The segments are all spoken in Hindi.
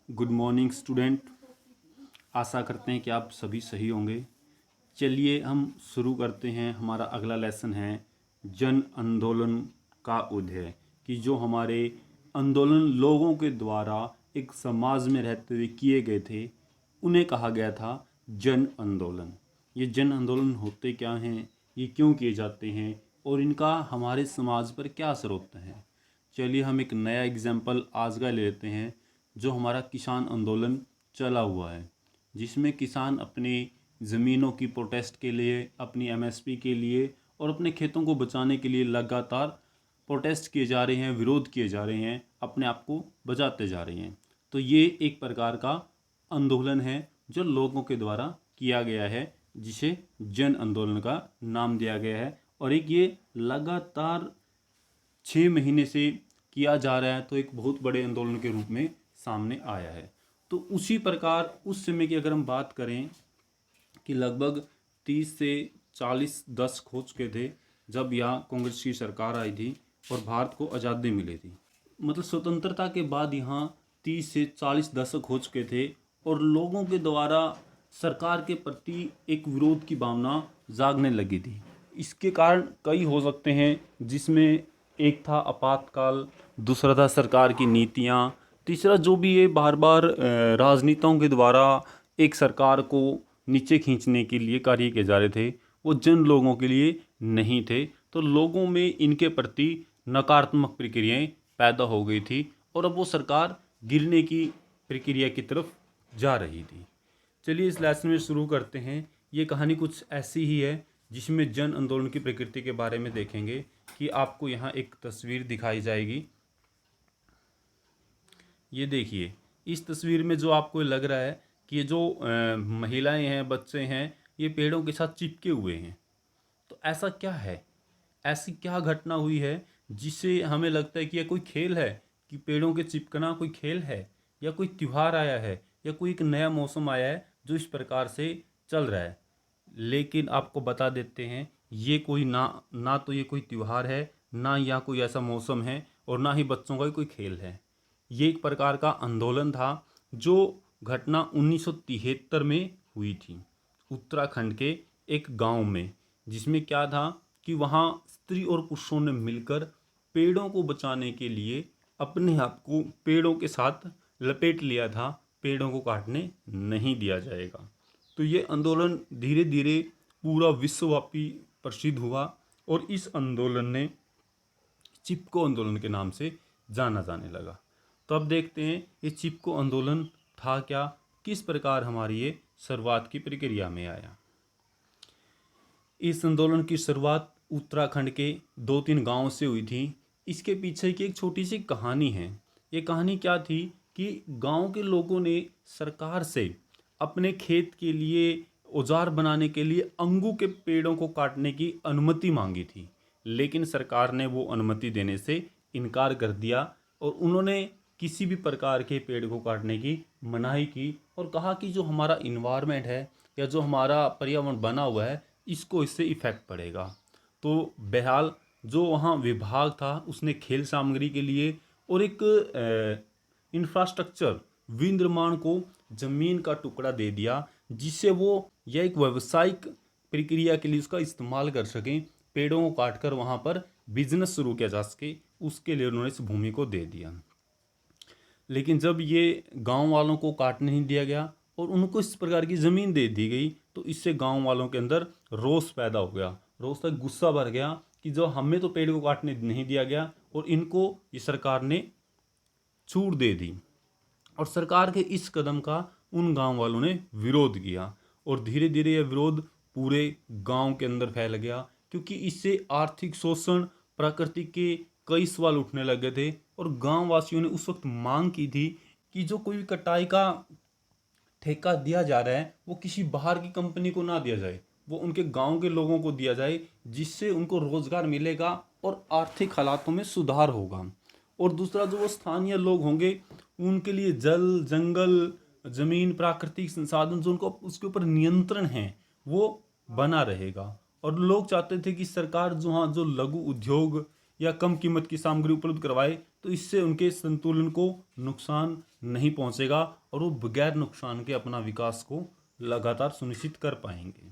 Good morning student. आशा करते हैं कि आप सभी सही होंगे। चलिए हम शुरू करते हैं। हमारा अगला लेसन है जन आंदोलन का उदय, कि जो हमारे आंदोलन लोगों के द्वारा एक समाज में रहते हुए किए गए थे, उन्हें कहा गया था जन आंदोलन। ये जन आंदोलन होते क्या हैं, ये क्यों किए जाते हैं और इनका हमारे समाज पर क्या असर होता है। चलिए हम एक नया एग्जाम्पल आज का ले लेते हैं, जो हमारा किसान आंदोलन चला हुआ है, जिसमें किसान अपनी ज़मीनों की प्रोटेस्ट के लिए, अपनी एमएसपी के लिए और अपने खेतों को बचाने के लिए लगातार प्रोटेस्ट किए जा रहे हैं, विरोध किए जा रहे हैं, अपने आप को बचाते जा रहे हैं। तो ये एक प्रकार का आंदोलन है जो लोगों के द्वारा किया गया है, जिसे जन आंदोलन का नाम दिया गया है। और एक ये लगातार 6 महीने से किया जा रहा है, तो एक बहुत बड़े आंदोलन के रूप में सामने आया है। तो उसी प्रकार उस समय की अगर हम बात करें कि लगभग 30 से 40 दशक हो चुके थे जब यहाँ कांग्रेस की सरकार आई थी और भारत को आज़ादी मिली थी। मतलब स्वतंत्रता के बाद यहाँ 30 से 40 दशक हो चुके थे और लोगों के द्वारा सरकार के प्रति एक विरोध की भावना जागने लगी थी। इसके कारण कई हो सकते हैं, जिसमें एक था आपातकाल, दूसरा था सरकार की नीतियाँ, तीसरा जो भी ये बार बार राजनेताओं के द्वारा एक सरकार को नीचे खींचने के लिए कार्य किए जा रहे थे, वो जन लोगों के लिए नहीं थे। तो लोगों में इनके प्रति नकारात्मक प्रक्रियाएं पैदा हो गई थी और अब वो सरकार गिरने की प्रक्रिया की तरफ जा रही थी। चलिए इस लेसन में शुरू करते हैं। ये कहानी कुछ ऐसी ही है जिसमें जन आंदोलन की प्रकृति के बारे में देखेंगे। कि आपको यहाँ एक तस्वीर दिखाई जाएगी। ये देखिए, इस तस्वीर में जो आपको लग रहा है कि ये जो महिलाएं हैं, बच्चे हैं, ये पेड़ों के साथ चिपके हुए हैं। तो ऐसा क्या है, ऐसी क्या घटना हुई है जिससे हमें लगता है कि यह कोई खेल है, कि पेड़ों के चिपकना कोई खेल है, या कोई त्यौहार आया है, या कोई एक नया मौसम आया है जो इस प्रकार से चल रहा है। लेकिन आपको बता देते हैं, ये कोई ना तो ये कोई त्यौहार है, ना यहाँ कोई ऐसा मौसम है, और ना ही बच्चों का कोई खेल है। ये एक प्रकार का आंदोलन था जो घटना 1973 में हुई थी उत्तराखंड के एक गांव में, जिसमें क्या था कि वहाँ स्त्री और पुरुषों ने मिलकर पेड़ों को बचाने के लिए अपने आप को पेड़ों के साथ लपेट लिया था। पेड़ों को काटने नहीं दिया जाएगा। तो ये आंदोलन धीरे धीरे पूरा विश्वव्यापी प्रसिद्ध हुआ और इस आंदोलन ने चिपको आंदोलन के नाम से जाना जाने लगा। तो अब देखते हैं ये चिपको आंदोलन था क्या, किस प्रकार हमारी ये शुरुआत की प्रक्रिया में आया। इस आंदोलन की शुरुआत उत्तराखंड के 2-3 गांवों से हुई थी। इसके पीछे की एक छोटी सी कहानी है। ये कहानी क्या थी कि गांव के लोगों ने सरकार से अपने खेत के लिए औजार बनाने के लिए अंगू के पेड़ों को काटने की अनुमति मांगी थी, लेकिन सरकार ने वो अनुमति देने से इनकार कर दिया और उन्होंने किसी भी प्रकार के पेड़ को काटने की मनाही की और कहा कि जो हमारा इन्वायरमेंट है या जो हमारा पर्यावरण बना हुआ है, इसको इससे इफ़ेक्ट पड़ेगा। तो बहरहाल जो वहाँ विभाग था उसने खेल सामग्री के लिए और एक इंफ्रास्ट्रक्चर विनिर्माण को ज़मीन का टुकड़ा दे दिया, जिससे वो यह एक व्यावसायिक प्रक्रिया के लिए उसका इस्तेमाल कर सकें, पेड़ों को काटकर वहाँ पर बिजनेस शुरू किया जा सके। उसके लिए उन्होंने इस भूमि को दे दिया। लेकिन जब ये गांव वालों को काटने नहीं दिया गया और उनको इस प्रकार की ज़मीन दे दी गई, तो इससे गांव वालों के अंदर रोष पैदा हो गया। रोष तक गुस्सा भर गया कि जो हमें तो पेड़ को काटने नहीं दिया गया और इनको ये सरकार ने छूट दे दी। और सरकार के इस कदम का उन गांव वालों ने विरोध किया और धीरे धीरे यह विरोध पूरे गांव के अंदर फैल गया, क्योंकि इससे आर्थिक शोषण, प्रकृति के कई सवाल उठने लगे थे। और गांव वासियों ने उस वक्त मांग की थी कि जो कोई भी कटाई का ठेका दिया जा रहा है वो किसी बाहर की कंपनी को ना दिया जाए, वो उनके गांव के लोगों को दिया जाए, जिससे उनको रोजगार मिलेगा और आर्थिक हालातों में सुधार होगा। और दूसरा, जो वो स्थानीय लोग होंगे उनके लिए जल, जंगल, जमीन, प्राकृतिक संसाधन जो उनको उसके ऊपर नियंत्रण है वो बना रहेगा। और लोग चाहते थे कि सरकार जो लघु उद्योग या कम कीमत की सामग्री उपलब्ध करवाए तो इससे उनके संतुलन को नुकसान नहीं पहुंचेगा और वो बगैर नुकसान के अपना विकास को लगातार सुनिश्चित कर पाएंगे।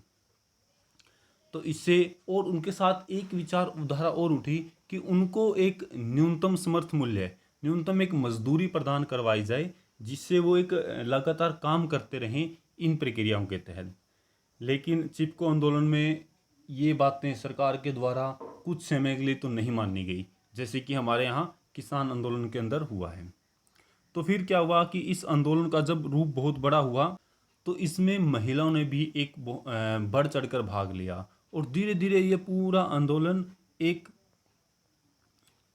तो इससे और उनके साथ एक विचार धारा और उठी कि उनको एक न्यूनतम समर्थ मूल्य, न्यूनतम एक मजदूरी प्रदान करवाई जाए जिससे वो एक लगातार काम करते रहें इन प्रक्रियाओं के तहत। लेकिन चिपको आंदोलन में ये बातें सरकार के द्वारा कुछ समय के लिए तो नहीं मानी गई, जैसे कि हमारे यहाँ किसान आंदोलन के अंदर हुआ है। तो फिर क्या हुआ कि इस आंदोलन का जब रूप बहुत बड़ा हुआ तो इसमें महिलाओं ने भी एक बढ़ चढ़कर भाग लिया और धीरे धीरे ये पूरा आंदोलन एक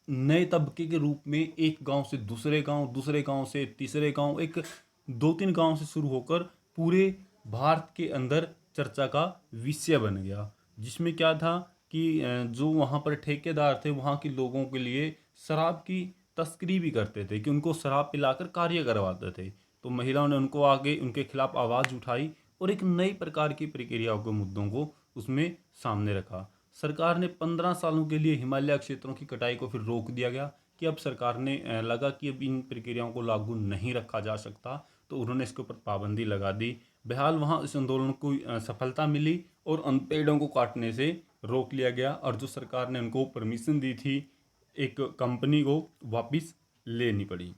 नए तबके के रूप में एक गांव से दूसरे गांव, दूसरे गांव से तीसरे गांव, एक 2-3 गांव से शुरू होकर पूरे भारत के अंदर चर्चा का विषय बन गया। जिसमें क्या था कि जो वहाँ पर ठेकेदार थे वहाँ के लोगों के लिए शराब की तस्करी भी करते थे कि उनको शराब पिलाकर कार्य करवाते थे। तो महिलाओं ने उनको आगे उनके खिलाफ आवाज़ उठाई और एक नई प्रकार की प्रक्रियाओं के मुद्दों को उसमें सामने रखा। सरकार ने 15 सालों के लिए हिमालय क्षेत्रों की कटाई को फिर रोक दिया गया कि अब सरकार ने लगा कि अब इन प्रक्रियाओं को लागू नहीं रखा जा सकता, तो उन्होंने इसके ऊपर पाबंदी लगा दी। बहरहाल वहाँ इस आंदोलन को सफलता मिली और उन पेड़ों को काटने से रोक लिया गया और जो सरकार ने उनको परमिशन दी थी एक कंपनी को वापस लेनी पड़ी।